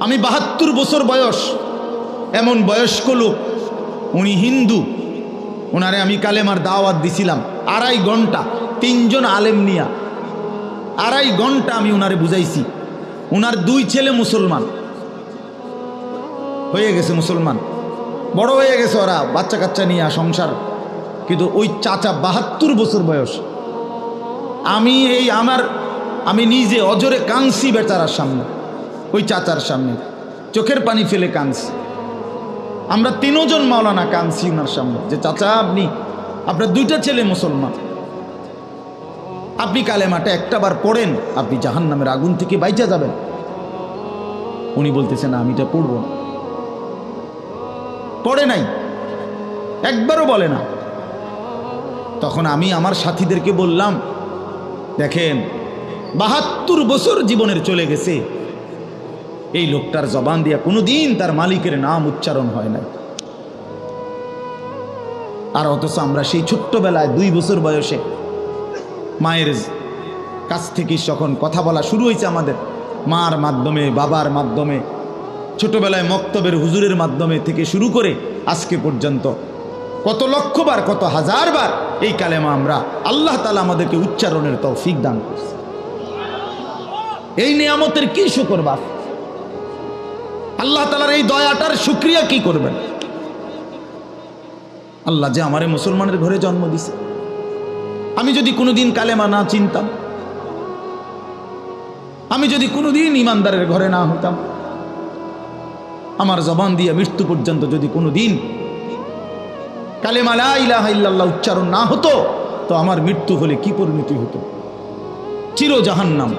আমি ৭২ বছর বয়স, এমন বয়স্ক লোক, উনি হিন্দু, ওনারে আমি কালেমার দাওয়াত দিছিলাম ২.৫ ঘন্টা, ৩ জন আলেম নিয়া ২.৫ ঘন্টা আমি ওনারে বুঝাইছি। ওনার 2 ছেলে মুসলমান হয়ে গেছে, মুসলমান বড় হয়ে গেছে, ওরা বাচ্চা কাচ্চা নিয়ে সংসার। কিন্তু ওই চাচা ৭২ বছর বয়স, আমি নিজে অজরে কাঁদছি বেচারার সামনে, ওই চাচার সামনে চোখের পানি ফেলে কাঁদছি। আমরা 3 জন মাওলানা কাঁদছি ওনার সামনে, যে চাচা আপনার 2টা ছেলে মুসলমান, আপনি কালেমাটা একটাবার পড়েন, আপনি জাহান্নামের আগুন থেকে বাইচা যাবেন। উনি বলতেছেন আমি এটা পড়ব না, পড়ে নাই, একবারও বলে না। তখন আমি আমার সাথীদেরকে বললাম, দেখেন ৭২ বছর জীবনের চলে গেছে, এই লোকটার জবান দিয়া কোনোদিন তার মালিকের নাম উচ্চারণ হয় না। আর অথচ আমরা সেই ছোট্টবেলায় 2 বছর বয়সে মায়ের কাছ থেকে যখন কথা বলা শুরু হয়েছে, আমাদের মার মাধ্যমে, বাবার মাধ্যমে, ছোটবেলায় মক্তবের হুজুরের মাধ্যমে থেকে শুরু করে আজকে পর্যন্ত কত লক্ষবার, কত হাজারবার এই কালেমা আমরা আল্লাহ তাআলা আমাদেরকে উচ্চারণের তৌফিক দান করছে। এই নিয়ামতের কি শুকর বাপ, আল্লাহ তাআলার এই দয়াটার শুকরিয়া কি করবেন? আল্লাহ যে আমারে মুসলমানের ঘরে জন্ম দিছে। আমি যদি কোনোদিন কালেমা না চিনতাম, আমি যদি কোনোদিন ইমানদারের ঘরে না হতাম, আমার জবান দিয়ে মৃত্যু পর্যন্ত যদি কোনোদিন কালেমা লা ইলাহা ইল্লাল্লাহ উচ্চারণ না হতো, তো আমার মৃত্যু হলে কি পরিণতি হতো? চির জাহান্নাম।